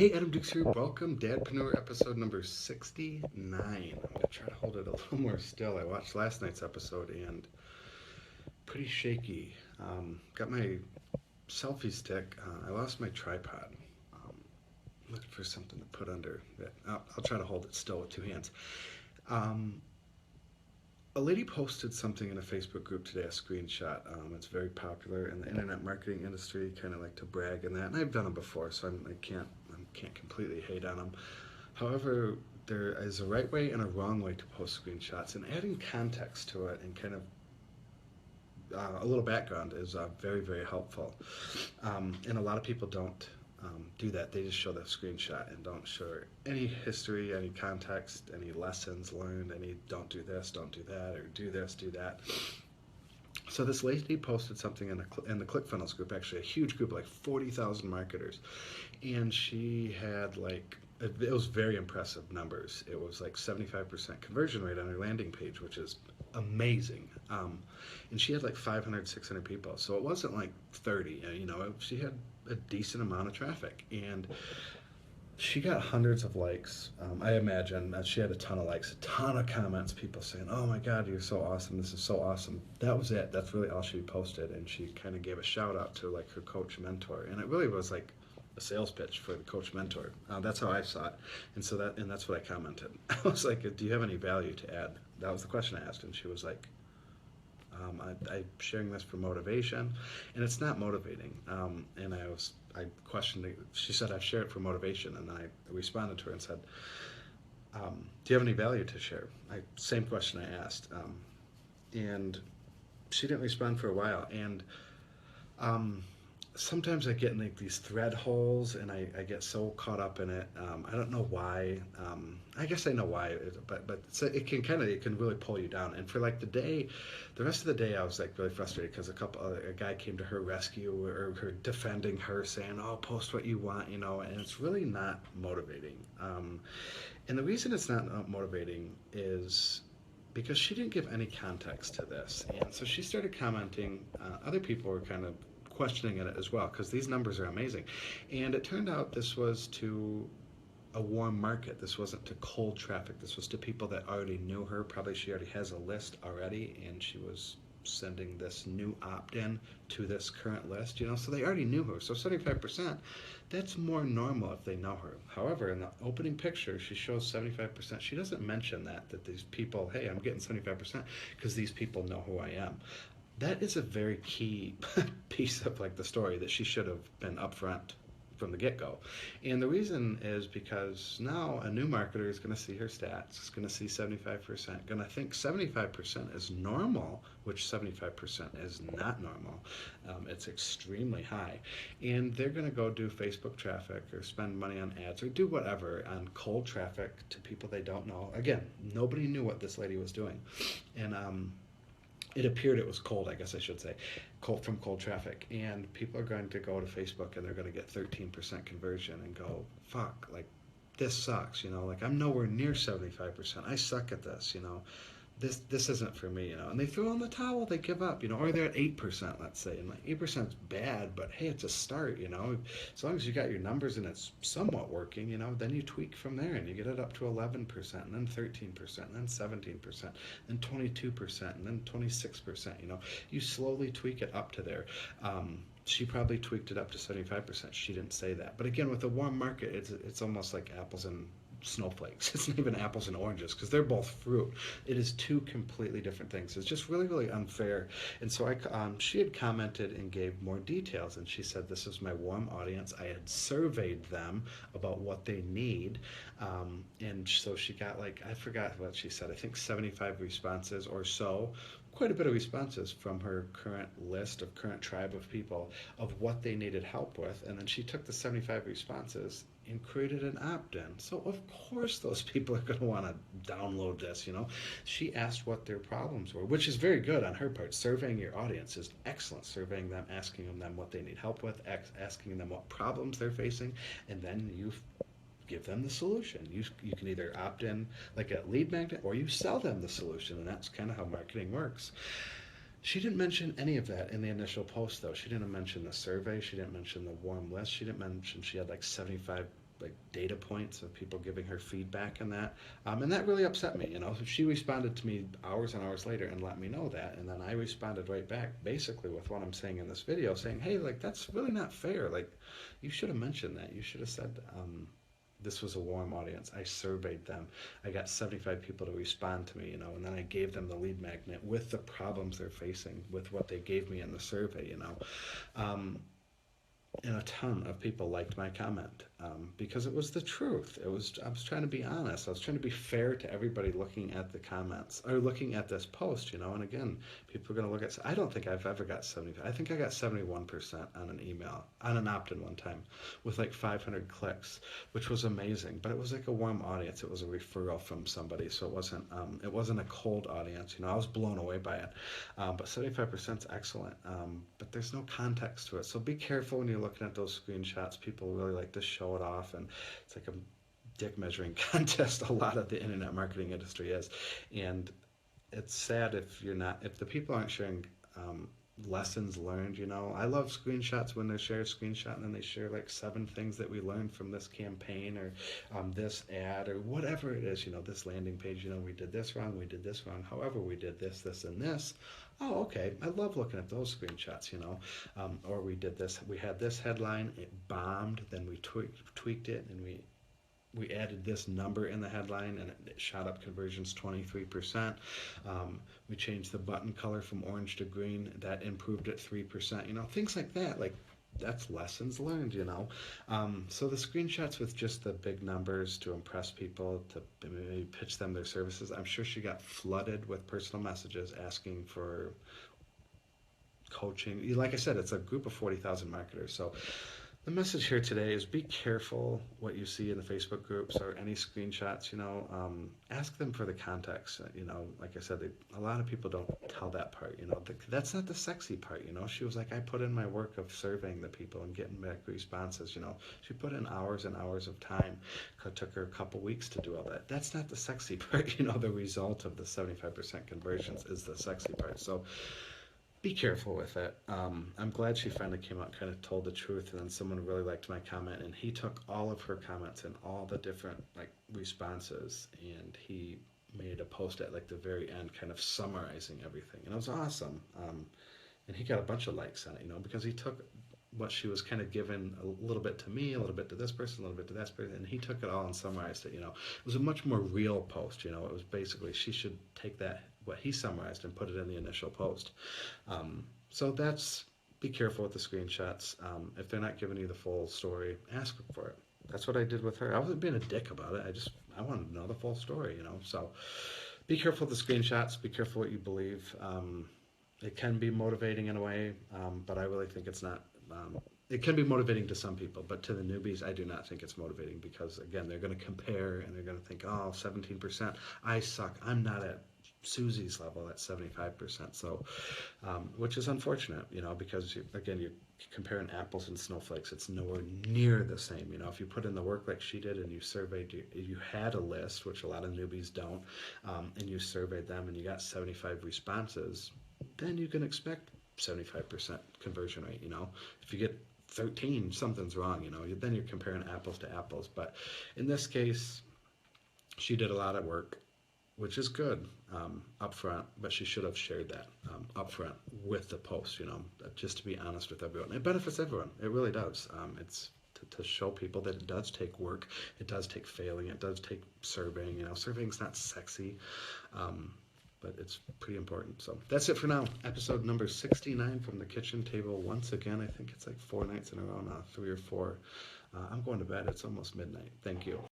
Hey, Adam Dukes here. Welcome, Dadpreneur episode number 69. I'm going to try to hold it a little more still. I watched last night's episode and pretty shaky. Got my selfie stick. I lost my tripod. Um, Looking for something to put under it. I'll try to hold it still with two hands. Um, a lady posted something in a Facebook group today, a screenshot. It's very popular in the internet marketing industry, kind of like to brag in that. And I've done them before, so I can't completely hate on them. However, there is a right way and a wrong way to post screenshots, and adding context to it and kind of a little background is very, very helpful. And a lot of people don't do that. They just show the screenshot and don't show any history, any context, any lessons learned, any don't do this, don't do that, or do this, do that. So this lady posted something in the ClickFunnels group, actually a huge group, like 40,000 marketers, and she had like it was very impressive numbers. It was like 75% conversion rate on her landing page, which is amazing. And she had like 500, 600 people, so it wasn't like 30. She had a decent amount of traffic, and she got hundreds of likes. I imagine that she had a ton of likes, a ton of comments, people saying, "Oh my God, you're so awesome! This is so awesome." That was it. That's really all she posted, and she kind of gave a shout out to like her coach mentor, and it really was like a sales pitch for the coach mentor. That's how I saw it, and that's what I commented. I was like, "Do you have any value to add?" That was the question I asked, and she was like, I'm sharing this for motivation, and it's not motivating. I questioned it. She said, I share it for motivation, and I responded to her and said, do you have any value to share? Same question I asked, and she didn't respond for a while, and um, sometimes I get in like these thread holes, and I get so caught up in it. I don't know why. I guess I know why, but it can really pull you down. And for like the rest of the day, I was like really frustrated because a guy came to her rescue, or her defending her, saying, "Oh, post what you want," and it's really not motivating. And the reason it's not motivating is because she didn't give any context to this. And so she started commenting. Other people were kind of questioning it as well because these numbers are amazing. And it turned out this was to a warm market. This wasn't to cold traffic. This was to people that already knew her. Probably she already has a list already, and she was sending this new opt-in to this current list, so they already knew her. So 75%, that's more normal if they know her. However, in the opening picture, she shows 75%. She doesn't mention that these people, hey, I'm getting 75% because these people know who I am. That is a very key piece of like the story that she should have been upfront from the get-go. And the reason is because now a new marketer is going to see her stats, is going to see 75%, going to think 75% is normal, which 75% is not normal. It's extremely high. And they're going to go do Facebook traffic or spend money on ads or do whatever on cold traffic to people they don't know. Again, nobody knew what this lady was doing. And it appeared it was cold, I guess I should say, cold traffic, and people are going to go to Facebook and they're going to get 13% conversion and go, fuck, like this sucks, like I'm nowhere near 75%. I suck at this. This isn't for me, and they throw in the towel, they give up, or they're at 8%, let's say, and like 8% is bad, but hey, it's a start. As long as you got your numbers and it's somewhat working, then you tweak from there and you get it up to 11%, and then 13%, and then 17%, then 22%, and then 26%. You slowly tweak it up to there. She probably tweaked it up to 75%. She didn't say that, but again, with a warm market, it's almost like apples and snowflakes. It's not even apples and oranges because they're both fruit. It is two completely different things. It's just really, really unfair. And so she had commented and gave more details, and she said, "This is my warm audience. I had surveyed them about what they need." And so she got like, I forgot what she said. I think 75 responses or so. Quite a bit of responses from her current list of current tribe of people of what they needed help with. And then she took the 75 responses and created an opt-in. So of course those people are going to want to download this. She asked what their problems were, which is very good on her part. Surveying your audience is excellent. Surveying them, asking them what they need help with, asking them what problems they're facing, and then you give them the solution. You can either opt in like a lead magnet, or you sell them the solution, and that's kind of how marketing works. She didn't mention any of that in the initial post, though. She didn't mention the survey. She didn't mention the warm list. She didn't mention she had like 75 like data points of people giving her feedback and that really upset me. She responded to me hours and hours later and let me know that, and then I responded right back, basically with what I'm saying in this video, saying, "Hey, like that's really not fair. Like, you should have mentioned that. You should have said." This was a warm audience. I surveyed them. I got 75 people to respond to me, and then I gave them the lead magnet with the problems they're facing with what they gave me in the survey. Um, and a ton of people liked my comment because it was the truth. I was trying to be honest. I was trying to be fair to everybody looking at the comments or looking at this post. And again, people are going to look at. I don't think I've ever got 70. I think I got 71% on an email on an opt-in one time, with like 500 clicks, which was amazing. But it was like a warm audience. It was a referral from somebody, so it wasn't a cold audience. I was blown away by it. But 75% is excellent. But there's no context to it, so be careful when you're looking at those screenshots. People really like to show it off, and it's like a dick measuring contest. A lot of the internet marketing industry is, and it's sad if the people aren't sharing lessons learned. I love screenshots when they share a screenshot and then they share like 7 things that we learned from this campaign or this ad or whatever it is. This landing page. We did this wrong. We did this wrong. However, we did this, this, and this. Oh, okay. I love looking at those screenshots. Or we did this. We had this headline. It bombed. Then we tweaked it, and we added this number in the headline, and it shot up conversions 23%. We changed the button color from orange to green. That improved it 3%. Things like that. Like, that's lessons learned. So the screenshots with just the big numbers to impress people, to maybe pitch them their services. I'm sure she got flooded with personal messages asking for coaching. Like I said, it's a group of 40,000 marketers. So the message here today is be careful what you see in the Facebook groups or any screenshots. Ask them for the context. Like I said, a lot of people don't tell that part. That's not the sexy part. She was like, I put in my work of surveying the people and getting back responses. She put in hours and hours of time. It took her a couple weeks to do all that. That's not the sexy part. The result of the 75% conversions is the sexy part. So be careful with it. I'm glad she finally came out and kind of told the truth, and then someone really liked my comment, and he took all of her comments and all the different responses, and he made a post at the very end kind of summarizing everything, and it was awesome. And he got a bunch of likes on it, because he took what she was kind of given a little bit to me, a little bit to this person, a little bit to that person, and he took it all and summarized it. It was a much more real post. It was basically she should take that, what he summarized, and put it in the initial post. So be careful with the screenshots. If they're not giving you the full story, ask for it. That's what I did with her. I wasn't being a dick about it. I wanted to know the full story, So be careful with the screenshots. Be careful what you believe. It can be motivating in a way, but I really think it's not. It can be motivating to some people, but to the newbies, I do not think it's motivating because, again, they're going to compare and they're going to think, oh, 17%, I suck. I'm not at Susie's level at 75%. So, which is unfortunate, because, again, you're comparing apples and snowflakes. It's nowhere near the same. If you put in the work like she did and you surveyed, you had a list, which a lot of newbies don't, and you surveyed them and you got 75 responses, then you can expect 75% conversion rate. If you get 13, something's wrong. Then you're comparing apples to apples. But in this case, she did a lot of work, which is good up front, but she should have shared that up front with the post, just to be honest with everyone. It benefits everyone. It really does. It's to show people that it does take work. It does take failing. It does take surveying. Surveying's not sexy. But it's pretty important. So that's it for now. Episode number 69 from the kitchen table. Once again, I think it's like 4 nights in a row now, 3 or 4. I'm going to bed. It's almost midnight. Thank you.